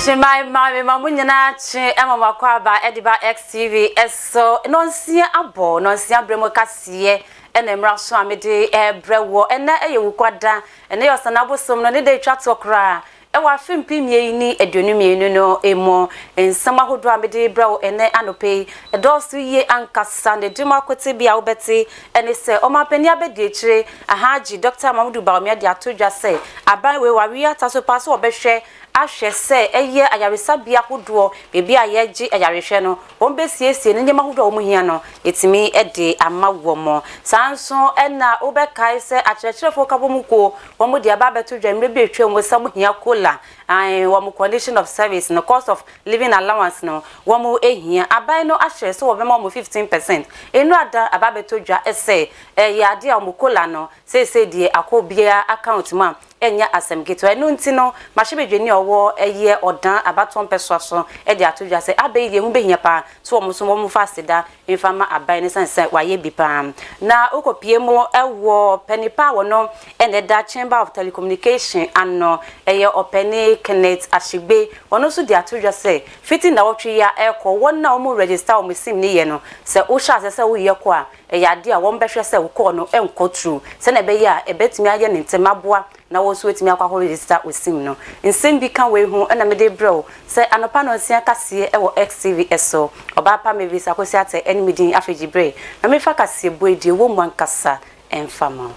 My Mamunyana, Emma Makwaba, Ediba XTV, so non-sia abo, non-sia bremocassie, and Emraso Amede, Brewo, and na quada, and they are sanabo some no day chat or cry. Ewa film pimye ni edunumi no emo en sama hodo amede bra ene anope edosu ye ankasa ne dima kwete bia obeti ene se omapani abedi chire ahaji Dr. Mamudu Bawumia de atodwa se aban we waria taso paso obehwe ahwe se eye ayaresa bia hodo bebi ayeji ayarehwe no ombesiesie ne nyema hodo omuhia no etimi ede amawomo sanso ena obekai se acherechefo kabomuko womu de aba betodwa mrebi etwe mo samuhia kola womu condition of service no cost of living allowance no womu ehia aban no ahwe se wobema mo 15% enu ada aba betodwa ese yade omukola no se die akobia account ma enya asemgeto enu ntino machibedweni owo eye odan abaton pesoaso e de atodwa se abeyi hu behia pa so wo fasida infama aban ne sanse waye bipa na okopie mo ewo penipa wono ene da Chamber of Telecommunication anno eye openi Kenneth Ashigbe wono so de atodwa se fiti na wotwe ya eko wona wo register wo sim ne ye no se wo sha se wo ye ko a eyade a wo mbehwe se wo ko no enko true se na be ya ebetumi aye ne ntemaboa na wo so etimi akwa register osim no nsem bi kan we hu na mede bro se anopa no sia kase e wo XTV eso oba pa me visa kwesi ate enmidin afeji bre na me fa kase boedie wo mu ankasa enfama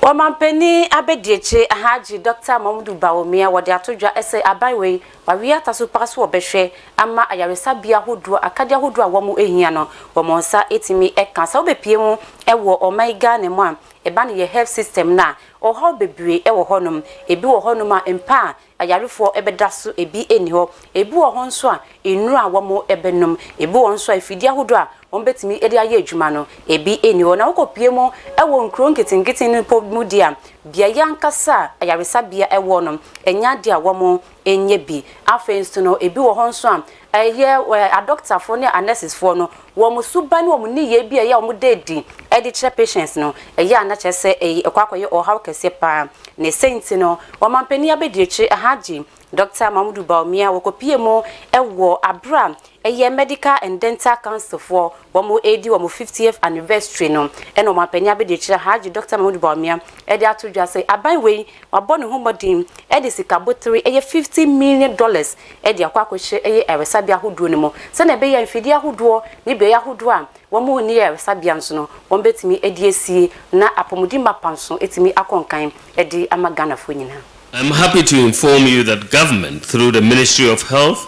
Wamampeni abedieche ahaji Dr. Mamudu Bawumia wode atodwa ese abaywe waria taso paso obehwe ama ayaresa bia hodo akadia hodo a womu ehia no womonsa etimi eka sa obepie mu ewo omaiga ne mu a eba ne ye health system na oho bebre ewo honum ebi wo honum a empa ayarefo ebedaso ebi eniho ebi wo ho nso a enu a womu ebenum ebi wo nso a ifidi ahodo a ombetimi edi aye adwuma no ebi eniho na wokopie mu ewo nkro nketenkete ne pomudia bia yankasa ayaresa bia ewo no enya dia womu enye bi afenso no ebi wo ho nso a eye a doctor for ne nurses for no womu suba ne womu ni ye bia ya womu dedi edi che patients no eye anache se ekwakoye ohaw kese pa ne senti no womampani abediechi ahaji Dr. Mamudu Bawumia wokopie mu ewo abra eye Medical and Dental Council for womu edi womu 50th anniversary no eno womampani abediechi ahaji Dr. Mamudu Bawumia edi atodwa se abanwe wabone homodin edi sikabotri eye $50 million edi akwakohye eye eresabia hodo ne mo se na be ya mfidi ahodo ni be ya hodo a womu ni eresabia nso no wombetimi edi esie na apomudi mapanso etimi akonkan edi amagana fo nyina. I'm happy to inform you that government, through the Ministry of Health,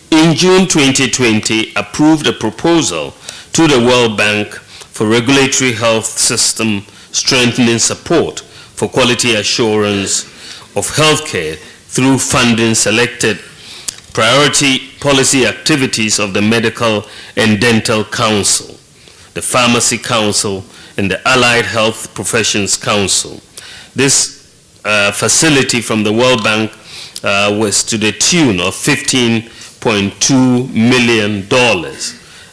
in June 2020 approved a proposal to the World Bank for regulatory health system strengthening support for quality assurance of healthcare through funding selected priority policy activities of the Medical and Dental Council, the Pharmacy Council, and the Allied Health Professions Council. This facility from the World Bank was to the tune of $15.2 million,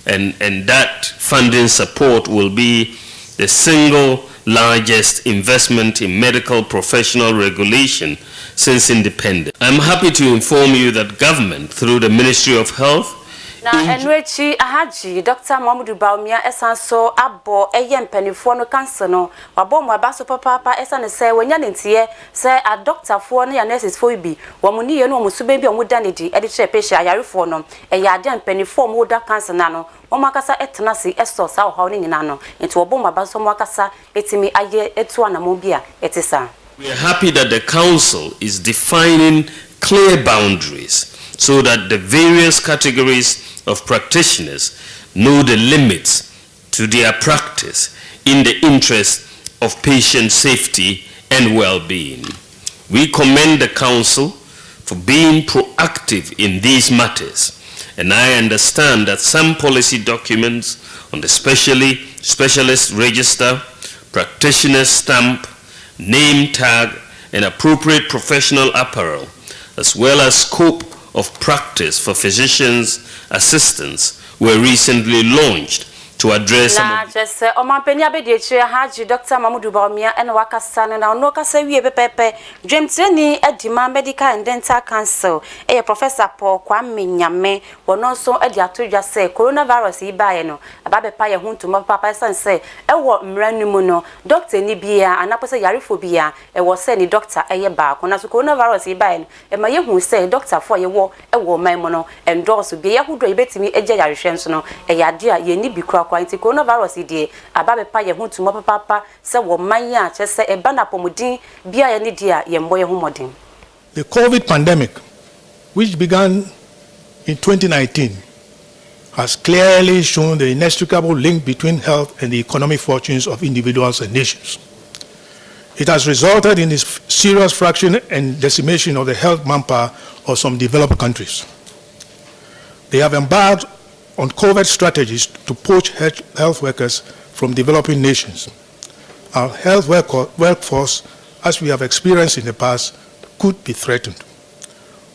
and that funding support will be the single largest investment in medical professional regulation since independence. I'm happy to inform you that government, through the Ministry of Health, na enwechi ahaji Dr. Mamudu Bawumia esanso abo eye mpanifo no cancer no wabo mu abaso papa esane se wanya ntie se a doctor fo no ya nurses fo bi womuni ye no musube bi omuda nedi edi che patient ayarefo no eye ade mpanifo mu da cancer na no omakasa etenase eso sa ho ni nyina no enti wabo mu abaso mu akasa etimi aye etu anamo bia etisa. We are happy that the council is defining clear boundaries so that the various categories of practitioners know the limits to their practice in the interest of patient safety and well-being. We commend the Council for being proactive in these matters, and I understand that some policy documents on the specialist register, practitioner stamp, name tag, and appropriate professional apparel, as well as scope of practice for physicians' assistants were recently launched to address some na of just o man pani abedi chire haji Dr. Mamudu Bawumia ene wakasa na ono kasa wie pepepe dwemtreni adima medical and dental council Professor Paul Kwame Nyame wono so edi atodwa se coronavirus ibaye no ababepa ye huntuma papa sanse ewo mranu no doctor ni bia anapose yarefo bia ewo se ni doctor eye ba ko na so coronavirus ibaye no ma ye hu se doctor for ye wo ewo man mo no endorse bia ye hudo ibetimi eje yarehwe so no eyade a ye ni bi kura kwa nti coronavirus die ababepa ye huntuma papa se wo man ya chese eba na pomodin bia ye ni dia ye mbo ye humodin. The COVID pandemic, which began in 2019, has clearly shown the inextricable link between health and the economic fortunes of individuals and nations. It has resulted in this serious fraction and decimation of the health manpower of some developed countries. They have embarked on covert strategies to poach health workers from developing nations. Our health workforce, as we have experienced in the past, could be threatened.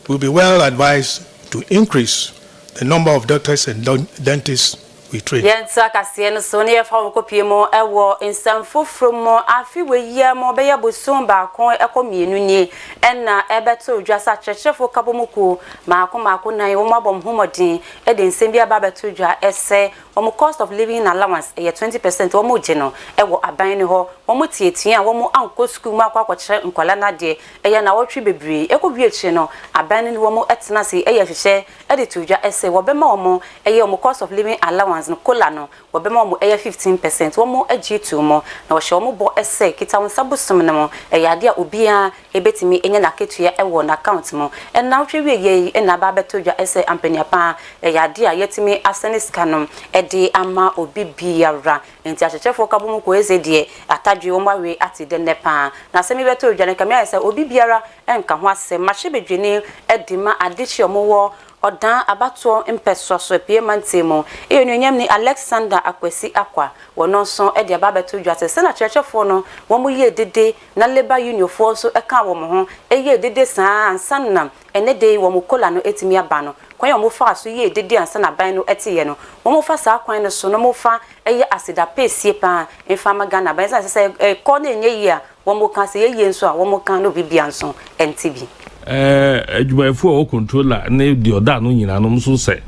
We'll be well advised to increase the number of doctors and dentists we train. Yensa kasiye no so ne yefa won kopie mo ewo nsamfo from mo afi we yie mo be ye bosun ba kon ekomienu ni enna ebeto dwasa chechefo kabomuku maako nan wo mabom homodin e de nsem bia ba beto dwa ese cost of living allowance 20% wo mo je no ewo aban ni ho wo mo tietia wo mo anko school ma akwa kire nkola na de eye na wotwe bebre ekobie chi no aban ni wo mo etena se eye hwehwe e de to dwa ese wo be ma wo mo eye wo cost of living allowance no kola no wo be ma wo mo eye 15% wo mo agitu mo na wo hye wo mo bo ese kita won sabosum no mo eye ade a obia ebetimi enye na ketua ewo na account mo en na wotwe wie ye e na ba beto dwa ese ampania pa eye ade a yetimi asane sika no de ama obi biara enti achechefo kabomu ko ezedie atadwe wo mawe ati de nepa na semi beto dwane kamia se obi biara enka ho ase mache bedwene edima adichi omowo odan abato impeso so pie mantemo enyonyam ni Alexander Akwesi Akwa wono so ede aba beto dwate se na chechefo no wo mu ye dede na labor union fo so eka wo mo ho eye dede saa ansanam ene de wo mu kola no etimi aba no kwan mo fa so ye dede ansa na ban no etiye no wo mo fa saa kwan no so no mo fa eye asida pesie pa emfa magana ban se ko na enye yi a wo mo kan se ye nso a wo mo kan no bibia nso NTV adwumayefo o controller ne de oda no nyina no so se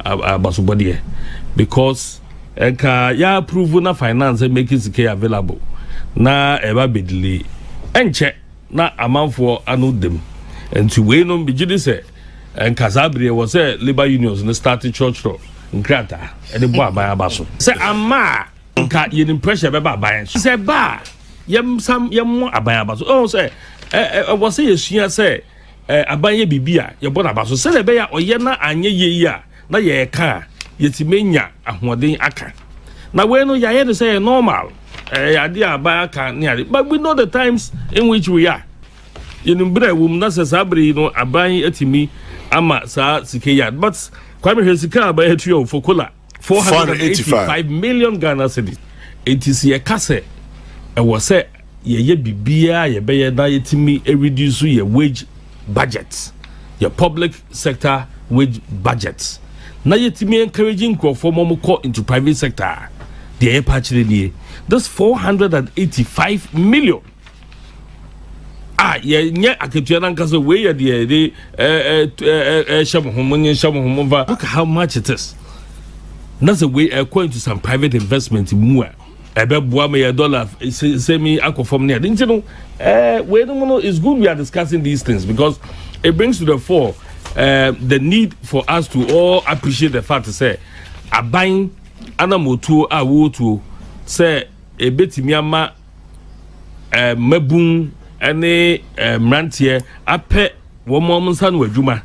abasobode because ka ya approve na finance make it available na eba bedile enche na amanfo anu dem enti we no bigidi se enkazabre was say labor unions no start church ro nkrata e de bo aban abaso se ama nka ye pressure beba aban se ba yem aban abaso o se was say yesua se aban ye bibia ye bo na abaso se le be ya oye na anye ye ya na ye ka yetimenya ahoden aka na we no ya no say normal ade aban aka ne ade but we know the times in which we are yenumbra wum na se sabri no aban atimi ama sa sikeya but kwame hwesika aban atuo for kola 485 million Ghana cedis it is ye kase was say ye bibia ye be ye na yetimi reduce your wage budget your public sector wage budget na yetimi encouraging crowd mo call into private sector the patchy this 485 million ye aketua na nkaso we ye de shamohomunva look how much it is that's the way according to some private investment mu ebeboa me dollar semi akofom ne adinti no we no is good we are discussing these things because it brings to the fore the need for us to all appreciate the fact to say aban anamotu awotu say ebetimi ama mabun ene mrantie ape womom nsan wadwuma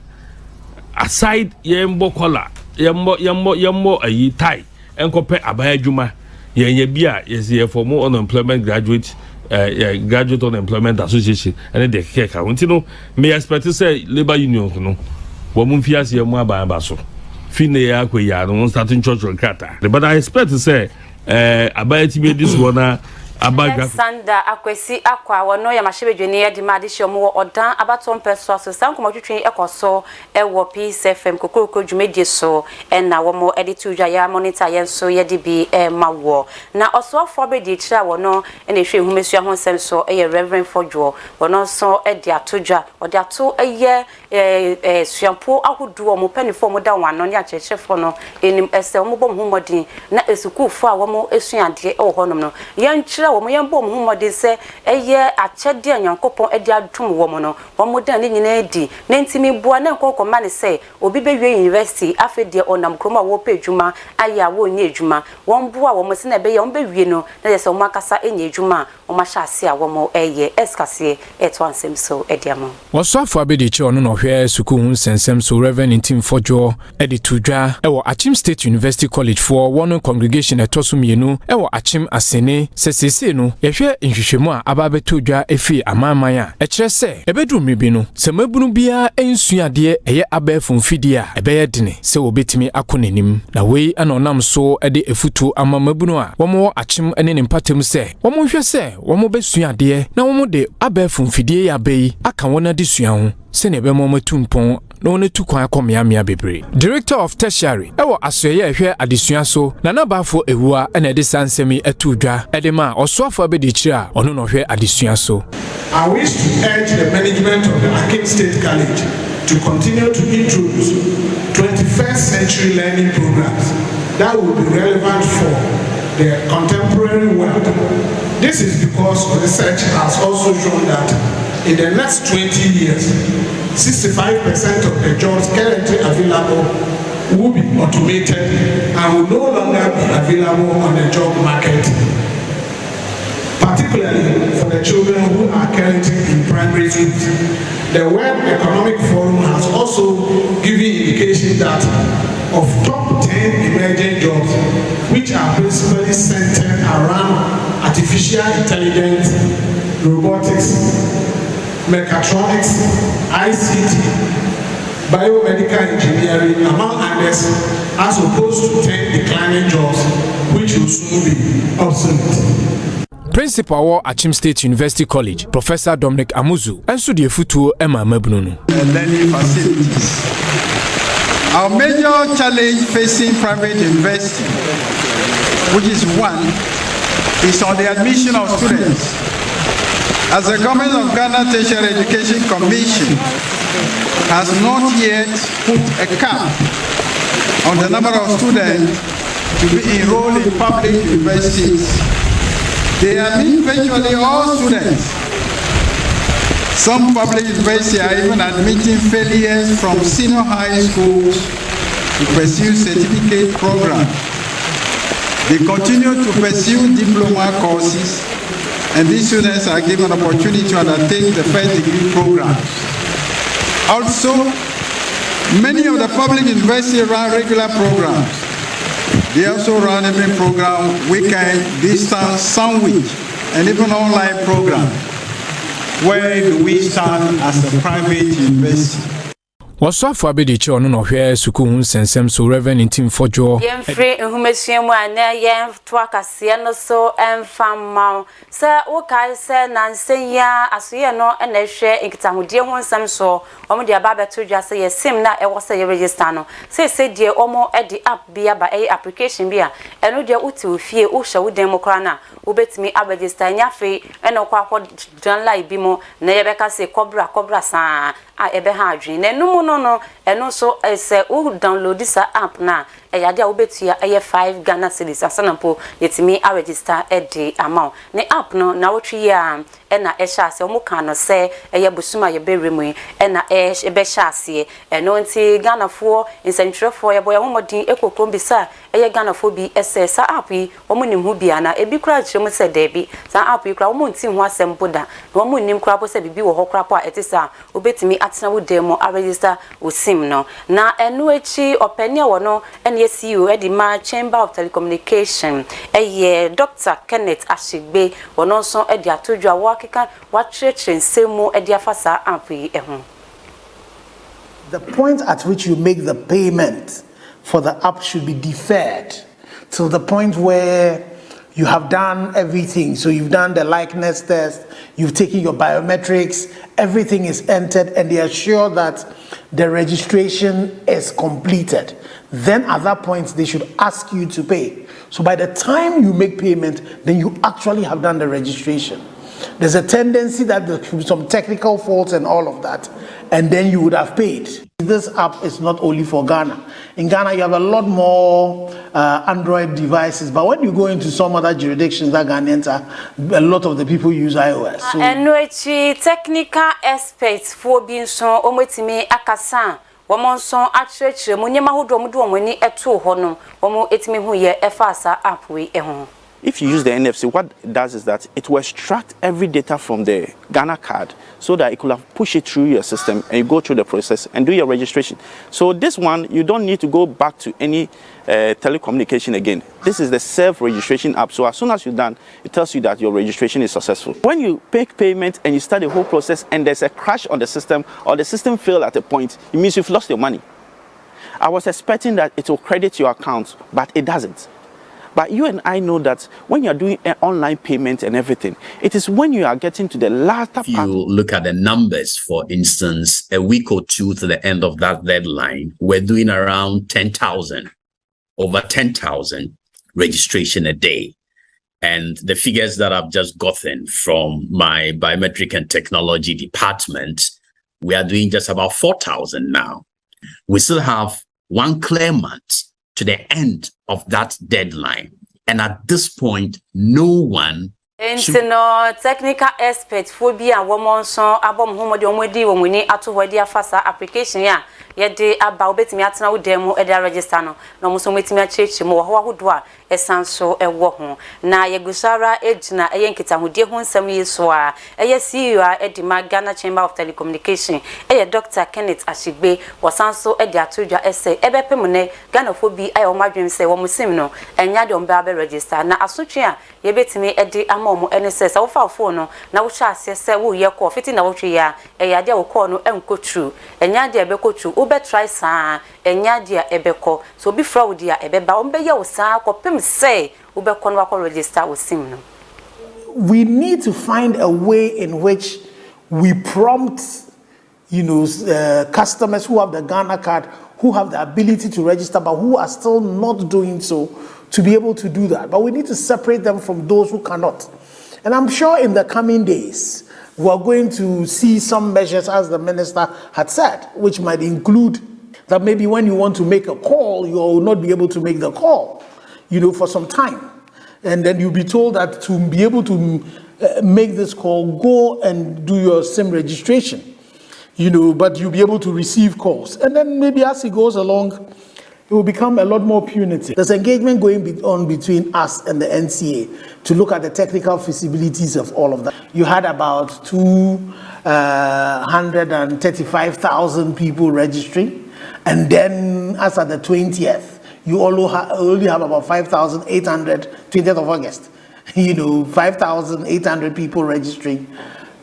aside yembo kola yembo ayi tai enkope aban adwuma yenye bia yesi for more unemployment graduate graduate unemployment association and the keka unti no me expect say labor union no wo mu fiase mu aban ba so fine ya akwa ya no starting church krata but I expect to say aban ti me this one abaga Sanda akwesi akwa wono ya mashebedwene ya di madihye mo odan abaton peso so sankomo twetwen ekoso ewo PSFM kokoko dwumedie so na wo mo editudwa ya monitor yenso ye di bi mawo na osofo be di kira wono na ehwe humesua ho nsem so Reverend Fodwo wono so edi atodwa odi ato suampo ahodo mo panifo mo da wano ne achechefo no enim ese mo bom humodin na esukufo a wo mo esuade e wo honom no yenkira wo mo yembo mo humodin se achede anyankopon edi adum wo mo no wo mo dan ne nyina edi na ntimi bua na nkonkoma ne se obi bewie university afedie onam kroma wo pedwuma aya wo nye edwuma won bua wo mo se na be ye won bewie no na ye se wo makasa enye edwuma wo ma sha ase a wo mo eskase eto ansem so ediamo Wasafo abediche ono no hwe suku hu sensem so Reverend Tim Fodwo editudwa ewo Achim State University College for one congregation etoso mienu ewo Achim Asene sesese no yehwe nhwehwemu a ababetudwa efi amaman a ekire se ebedu mribi no semabunu bia ensuade eye abafu mfidi a ebeye dene se obetimi akonanim na wei anonam so ede efutu amamabunu a womo Achim ene ne mpatem se womo hwe se womo besuade na womo de abafu mfidi ya bei aka wona de sua ho se ne be momatunpon na wona tu kwan akomiamia bebre Director of Tertiary ewo asoye ehwe adesua so na nabafo ewua ene de sansemi atudwa edema osoafo abedichira ono no hwe adesua so. I wish to urge the management of the Achim State College to continue to introduce 21st century learning programs that will be relevant for the contemporary world. This is because research has also shown that in the next 20 years, 65% of the jobs currently available will be automated and will no longer be available on the job market, particularly for the children who are currently in primary schools. The World Economic Forum has also given indication that of top 10 emerging jobs, which are principally centered around artificial intelligence, robotics, mechatronics, ICT, biomedical engineering, among others, as opposed to 10 declining jobs, which will soon be obsolete. Principal wa Achim State University College, Professor Dominic Amuzu, enso de futuo ema mabunu. Learning facilities. Our major challenge facing private university, which is on the admission of students. As the government of Ghana Tertiary Education Commission has not yet put a cap on the number of students to be enrolled in public universities, they admit virtually all students. Some public universities are even admitting failures from senior high schools to pursue certificate programs. They continue to pursue diploma courses, and these students are given an opportunity to undertake the first degree program. Also, many of the public universities run regular programs. They also run every program, weekend, distance, sandwich, and even online program. Where do we stand as a private university? Wasafo abediche ono no hwe suku hu sensem so Reverend Tim Fodwo yemfre nhumesua ana yen to akase no so emfama se wo kai se nansenya asoye no na hwe nkitahudie hu nsem so omo de aba betodwa se yesim na ewo se ye register no se die omo edi app bia ba application bia eno de uti ofie wo hwe wo dem kora na wo betimi register nyafe eno kwa dan lai bi mo na ye beka se kobra sa a ebe ha adwen na enum no eno so ese u download this app na eyade a obetua eye 5 Ghana cedis asanampo yetimi a register edi amount ne app no na wotwe ya ena ehya ase omo kan no se eye busuma ye beremu ena ebe hya ase eno nti Ghana fo insentwefo ye boya homodin ekokrom bisa eye Ghana fo bi ese sa app yi omo nim hu bia na ebi kura kyerem se debi sa app yi kura omo nti hu asem boda na omo nim kura bo se bibi wo hokura po a etisa obetimi atena wo demo a register osim no na enu echi openia wo no ene CEO edi ma Chamber of Telecommunication eye Dr. Kenneth Ashigbe wono so edi atodwa wo akeka wa church nsemu edi afasa ampi ehun. The point at which you make the payment for the app should be deferred till the point where you have done everything. So you've done the likeness test, you've taken your biometrics, everything is entered, and they are sure that the registration is completed. Then at that point, they should ask you to pay. So by the time you make payment, then you actually have done the registration. There's a tendency that there could be some technical faults and all of that, and then you would have paid. This app is not only for Ghana. In Ghana, you have a lot more Android devices, but when you go into some other jurisdictions that Ghanaians are, a lot of the people use iOS. So, and which technical experts for being so ometimi akasa womonso atchurch munyema hodo mudu omani eto ho no omo etimi hu ye efasa app we ehun. If you use the NFC, what it does is that it will extract every data from the Ghana card so that it could have pushed it through your system and you go through the process and do your registration. So this one, you don't need to go back to any telecommunication again. This is the self-registration app. So as soon as you're done, it tells you that your registration is successful. When you make payment and you start the whole process and there's a crash on the system or the system failed at a point, it means you've lost your money. I was expecting that it will credit your account, but it doesn't. But you and I know that when you're doing an online payment and everything, it is when you are getting to the latter part. You look at the numbers, for instance, a week or two to the end of that deadline, we're doing around 10,000, over 10,000 registration a day. And the figures that I've just gotten from my biometric and technology department, we are doing just about 4,000 now. We still have one clear month to the end of that deadline. And at this point, no one no technical expert for be a woman so abom homo de omodi womuni ato hodi afasa application ya ye de aba obetimi atena wo dem e da register no no mo so metimi achechi mo ho ahodo a esanso ewo ho na ye gusara ejina eye nkita hodie ho nsam yeso a eye CEO a edima Ghana Chamber of Telecommunication eye Dr. Kenneth Ashigbe wasanso ede atodwa ese ebepem ne Ghana fo bi aye omadwem se wo musim no enya de omba be register na asotwe a ye betimi ede omo NSS wo fa phone no na wo hwa asese wo ye call fiti na wo twe ya eya de wo call no enkotu enya de ebekotu wo be try sa enya de ebeko so bi fra wo de ebeba wo be ye wo sa kopem say wo be kon wa register wo sim no. We need to find a way in which we prompt, customers who have the Ghana card, who have the ability to register, but who are still not doing so, to be able to do that. But we need to separate them from those who cannot. And I'm sure in the coming days, we are going to see some measures, as the minister had said, which might include that maybe when you want to make a call, you will not be able to make the call, for some time. And then you'll be told that to be able to make this call, go and do your SIM registration, but you'll be able to receive calls. And then maybe as it goes along, it will become a lot more punitive. There's engagement going on between us and the NCA to look at the technical feasibilities of all of that. You had about 235,000 people registering, and then as at the 20th, you only have about 5,800, 20th of August, 5,800 people registering.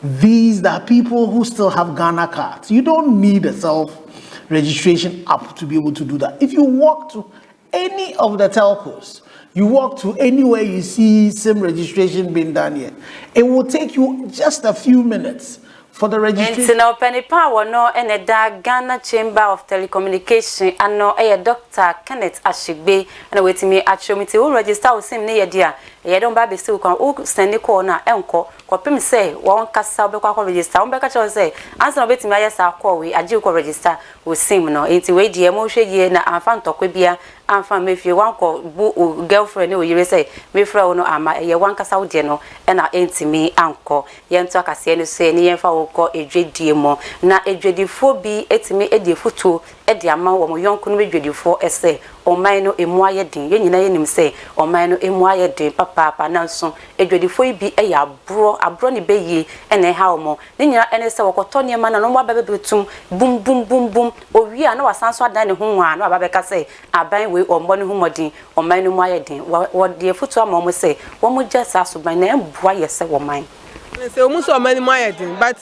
These are people who still have Ghana cards. You don't need a self-registration app to be able to do that. If you walk to any of the telcos, you walk to anywhere you see SIM registration being done here, it will take you just a few minutes for the registration. And no penny power no and a Ghana Chamber of Telecommunication and no a Dr. Kenneth Ashigbe and waiting me at show me to register with SIM near dear. You don't buy still can send the corner enco. Copim say one cassa register. On back say answer no betting my yes our call we a duke register with SIM no into way the emotion ye na and tokobia and fan if you want call girlfriend no you say me friend no ama ye one cassa with no and I ain't me uncle. Yen talk as any say near for call a JDMO na a JD4 be etime a de photo e de ama wo mo yonko no JD4 essay o man no emu ayedin ye nyina ye nim say o man no emu ayedin papa nanso edwadifo bi e ya abro ne beyi ene ha mo ne nyina ene se wokoto ne ma na no ba bebetum bum owi a na wasanso adan ne ho nwa na ba beka say aban we o mbo ne ho modin o man no mu ayedin wo de futu ama mo say wo mo jesa so ban na emboa ye se wo man say o mu so man mu ayedin but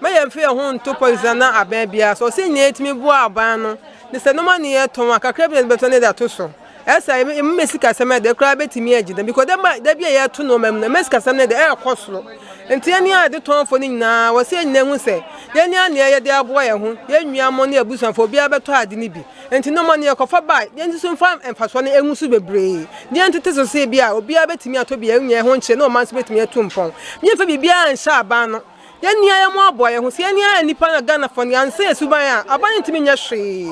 me yem fe ho nto poison na aban bia so say nyet mi bua aban no ne se no ma ne ye ton akakra bi beto ne da to so esa me sika sema de kra betimi agida because da bia ye to no mam na me sika sema de e kosoro enti ani a de tonfo ni nyina wo se nyina hu se ye ni ani ye de abo ye hu ye nwia mo na abusanfo bia beto ade ni bi enti no mo ne kofa ba ye nti so mfa emfaso ne enwu so bebre ye ntete so se bia obi a betimi ato bia enwia ho nche na o man so betimi atu mpon me fa bibia ansha aban no ye ni aye mo aboye hu se ye ni aye nipa na Ghana fo ni anse esuban a aban ntimi nya hwe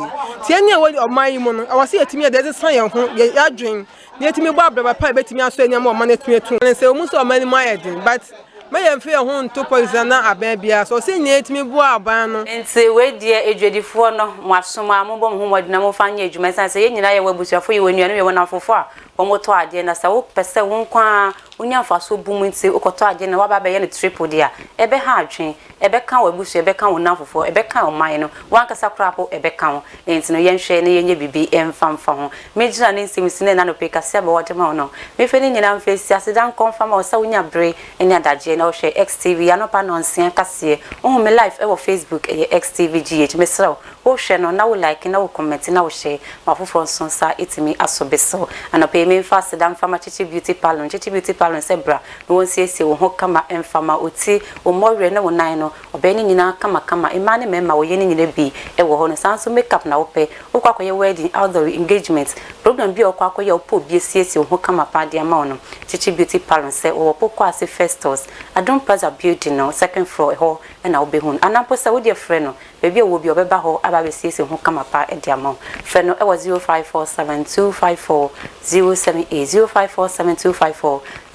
se ye ni wo oman mu no awase etimi de san ye ho ye adwen ni etimi bo abraba pa betimi aso enya mo man etimi atu se o mu so oman mu ayedin but me ye mfe ho nto poison na aban bia so se ni etimi bo aban no nti we die edwedifo no mo asoma mo bom ho modina mo fanya adwuma san se ye nyina ye wabusuafo ye wanu ye wona fofo a omoto ade na sa wo pese wo nkwa onya faso bum nti okoto ade na waba be ye ne triple dia ebe ha adwen ebe kan wabusu ebe kan wona fofo ebe kan oman no wankasa krapo ebe kan nti no yenhwe ne yenye bibi emfamfa ho mejira ne nsimisine na no peka se ba wode ma no me fe ne nyina mfesi asedan confirm o sa wonya bre ene adaje na o hwe XTV anopa no nsia kase o me live e wo Facebook e XTV GH mesra o hwe no na wo like na wo comment na wo share mafofo nso sa etimi asobeso anopa me fa asedan fama chichi beauty parlor sebra no won siesie wo ho kama emfama oti o more na wo nan no obeni nyina kama imane mema wo yeni nyina bi e wo ho no sanso makeup na wo pe wo kwakoye wedding outdoor engagement program bi o kwakoye o po bi siesie wo ho kama pa dia ma no chichi beauty parlor se wo poko ase festos adon plaza building no second floor ho na wo be hun anampo se wo de frɛ no baby wo bi obeba ho aba be siesie ho kama pa e dia ma frɛ no e wo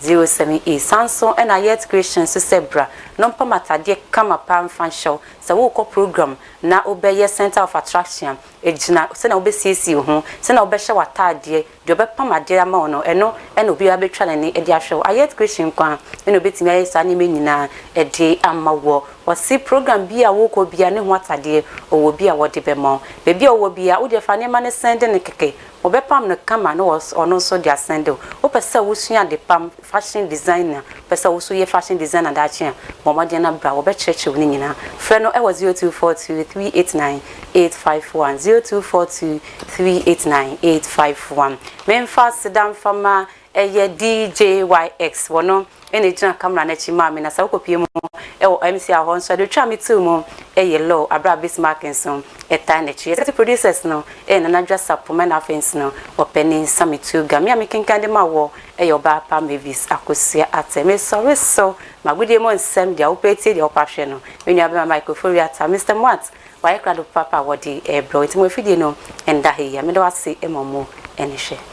0547254078 Samsung and Ayet Christian so sebra non pa matade kama pa mfan show se wo ko program na obeye center of attraction ejina se na obesisi ho se na obehye watade de obepa made ama no eno ena obi abetwa ne edi ahwe Ayet Christian kwa ena obetimi ayesa ne menyina edi amawo wasi program bia wo ko bia ne ho atade owo bia wode bemo bebi owo bia wo de fa ne ma ne send ne keke obepam no kama no was ono so dia send o pesa wo sua de pam fashion designer pesa wo so ye fashion designer da chia momade na bra wo be cheche wo nyina frɛ no e was 0242389851 0242389851 memfa sedam fama eye DJYX wono ene jina camera na chima me na sa kopie mu e wo MC a ho nso de twa me tu mu eye low abra Bismarck nso eta na chi set producers no e na nadwa sapoma na fence no opening samitu ga me amekenkan de ma wo eye oba pa Mavis akosia ateme sorry so magudie mo nsem dia opeti dia opahwe no me nua be microphone ata Mr. Mwat why crowd papa wodi e bro itimo fidie no enda he ya me do ase emomo ene hwe